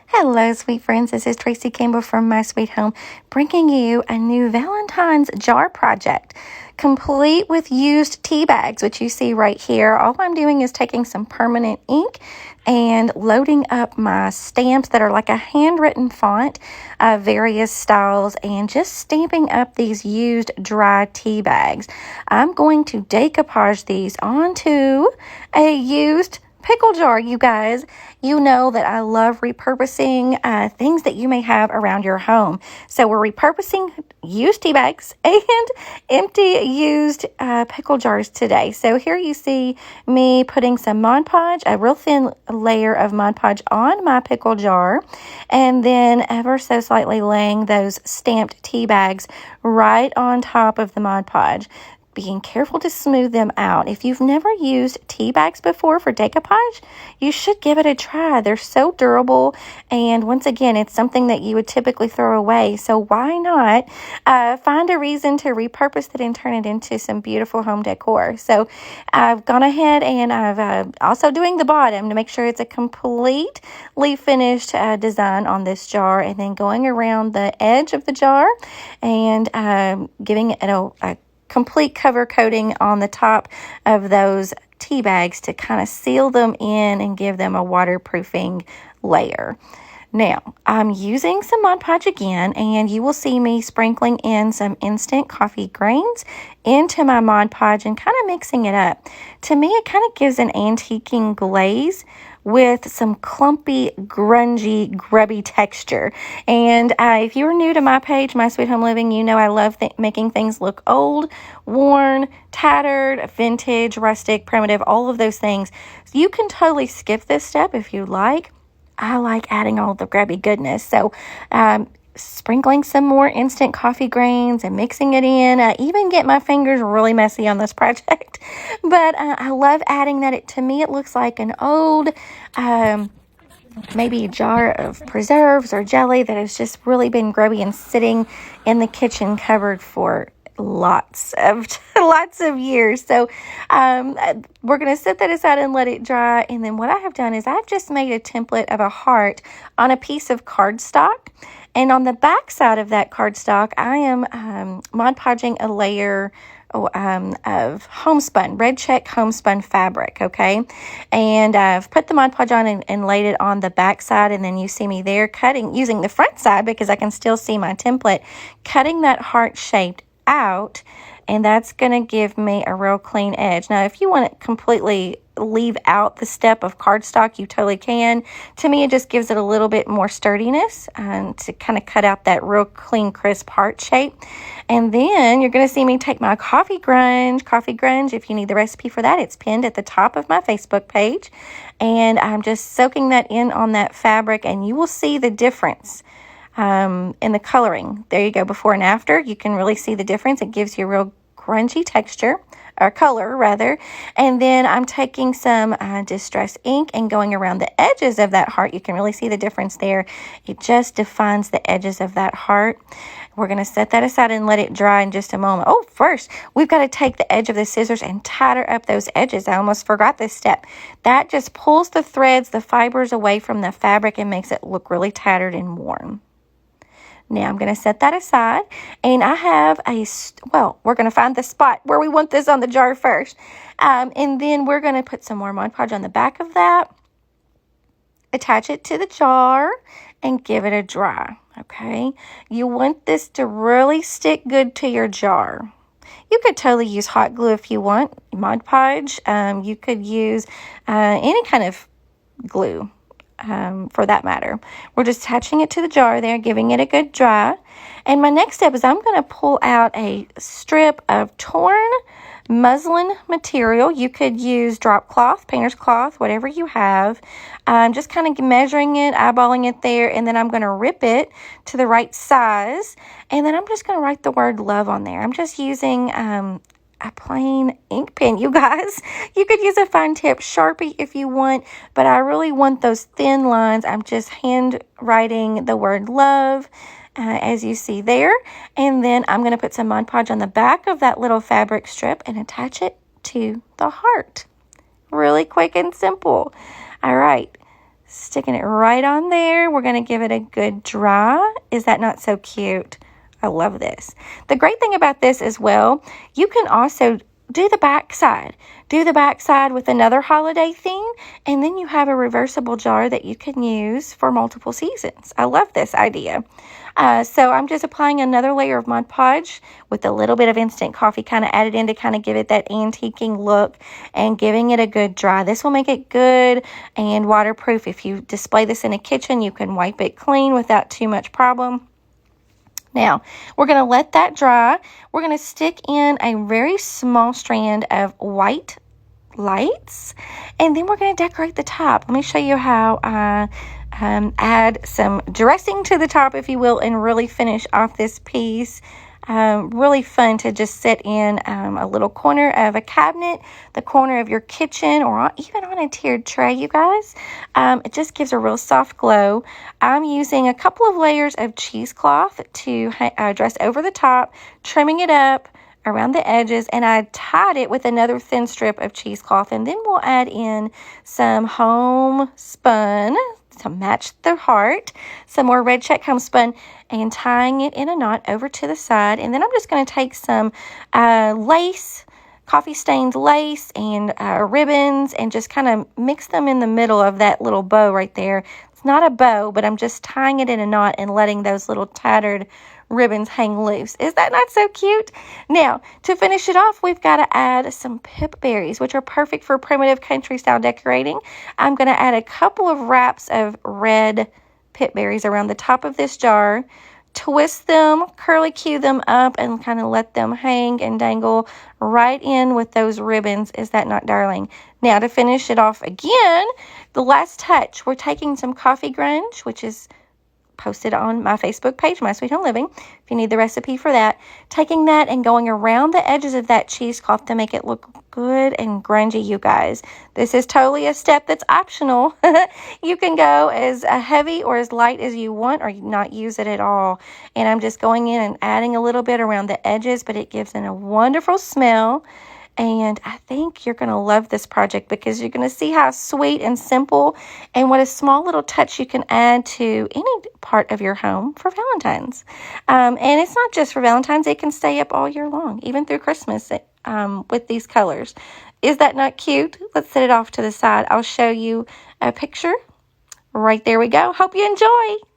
Hello, sweet friends. This is Tracy Campbell from My Sweet Home, bringing you a new Valentine's jar project, complete with used tea bags, which you see right here. All I'm doing is taking some permanent ink and loading up my stamps that are like a handwritten font of various styles and just stamping up these used dry tea bags. I'm going to decoupage these onto a used pickle jar, you guys. You know that I love repurposing things that you may have around your home. So we're repurposing used tea bags and empty used pickle jars today. So here you see me putting some Mod Podge, a real thin layer of Mod Podge on my pickle jar, and then ever so slightly laying those stamped tea bags right on top of the Mod Podge, being careful to smooth them out. If you've never used tea bags before for decoupage, you should give it a try. They're so durable, and once again, it's something that you would typically throw away. So why not find a reason to repurpose it and turn it into some beautiful home decor? So I've gone ahead and I've also doing the bottom to make sure it's a completely finished design on this jar, and then going around the edge of the jar and giving it a complete cover coating on the top of those tea bags to kind of seal them in and give them a waterproofing layer. Now, I'm using some Mod Podge again, and you will see me sprinkling in some instant coffee grains into my Mod Podge and kind of mixing it up. To me, it kind of gives an antiquing glaze with some clumpy, grungy, grubby texture. And if you're new to my page, My Sweet Home Living, you know I love making things look old, worn, tattered, vintage, rustic, primitive, all of those things. So you can totally skip this step if you like. I like adding all the grubby goodness. So sprinkling some more instant coffee grains and mixing it in. I even get my fingers really messy on this project. But I love adding that. To me, it looks like an old, maybe a jar of preserves or jelly that has just really been grubby and sitting in the kitchen cupboard for lots of years. So we're going to set that aside and let it dry. And then what I have done is I've just made a template of a heart on a piece of cardstock. And on the back side of that cardstock, I am Mod Podging a layer of homespun, red check homespun fabric, okay? And I've put the Mod Podge on and laid it on the back side, and then you see me there cutting, using the front side because I can still see my template, cutting that heart shaped out, and that's going to give me a real clean edge. Now, if you want to completely leave out the step of cardstock, you totally can. To me, it just gives it a little bit more sturdiness to kind of cut out that real clean, crisp heart shape. And then you're going to see me take my coffee grunge. If you need the recipe for that, it's pinned at the top of my Facebook page. And I'm just soaking that in on that fabric, and you will see the difference in the coloring. There you go, before and after. You can really see the difference. It gives you a real grungy texture, or color rather. And then I'm taking some distress ink and going around the edges of that heart. You can really see the difference there. It just defines the edges of that heart. We're going to set that aside and let it dry in just a moment. Oh, first, we've got to take the edge of the scissors and tatter up those edges. I almost forgot this step. That just pulls the threads, the fibers away from the fabric and makes it look really tattered and worn. Now I'm going to set that aside, and I have we're going to find the spot where we want this on the jar first. And then we're going to put some more Mod Podge on the back of that, attach it to the jar, and give it a dry, okay? You want this to really stick good to your jar. You could totally use hot glue if you want, Mod Podge. You could use any kind of glue. For that matter. We're just attaching it to the jar there, giving it a good dry. And my next step is I'm going to pull out a strip of torn muslin material. You could use drop cloth, painter's cloth, whatever you have. I'm just kind of measuring it, eyeballing it there, and then I'm going to rip it to the right size. And then I'm just going to write the word love on there. I'm just using a plain ink pen, you guys. You could use a fine tip Sharpie if you want, but I really want those thin lines. I'm just hand writing the word love, as you see there. And then I'm going to put some Mod Podge on the back of that little fabric strip and attach it to the heart. Really quick and simple. All right. Sticking it right on there. We're going to give it a good dry. Is that not so cute? I love this. The great thing about this as well, you can also do the back side. Do the back side with another holiday theme, and then you have a reversible jar that you can use for multiple seasons. I love this idea. So I'm just applying another layer of Mod Podge with a little bit of instant coffee kind of added in to kind of give it that antiquing look and giving it a good dry. This will make it good and waterproof. If you display this in a kitchen, you can wipe it clean without too much problem. Now, we're going to let that dry. We're going to stick in a very small strand of white lights, and then we're going to decorate the top. Let me show you how I add some dressing to the top, if you will, and really finish off this piece. Really fun to just sit in a little corner of a cabinet, the corner of your kitchen, or even on a tiered tray, you guys. It just gives a real soft glow. I'm using a couple of layers of cheesecloth to dress over the top, trimming it up around the edges, and I tied it with another thin strip of cheesecloth, and then we'll add in some homespun to match the heart, some more red check homespun, and tying it in a knot over to the side. And then I'm just going to take some lace, coffee stained lace, and ribbons, and just kind of mix them in the middle of that little bow right there. It's not a bow, but I'm just tying it in a knot and letting those little tattered ribbons hang loose. Is that not so cute? Now, to finish it off, we've got to add some pip berries, which are perfect for primitive country style decorating. I'm going to add a couple of wraps of red pip berries around the top of this jar, twist them, curly cue them up, and kind of let them hang and dangle right in with those ribbons. Is that not darling? Now, to finish it off again, the last touch, we're taking some coffee grunge, which is posted on my Facebook page, My Sweet Home Living, if you need the recipe for that. Taking that and going around the edges of that cheesecloth to make it look good and grungy, you guys. This is totally a step that's optional. You can go as heavy or as light as you want, or not use it at all. And I'm just going in and adding a little bit around the edges, but it gives it a wonderful smell. And I think you're going to love this project because you're going to see how sweet and simple and what a small little touch you can add to any part of your home for Valentine's. And it's not just for Valentine's. It can stay up all year long, even through Christmas with these colors. Is that not cute? Let's set it off to the side. I'll show you a picture. Right there we go. Hope you enjoy.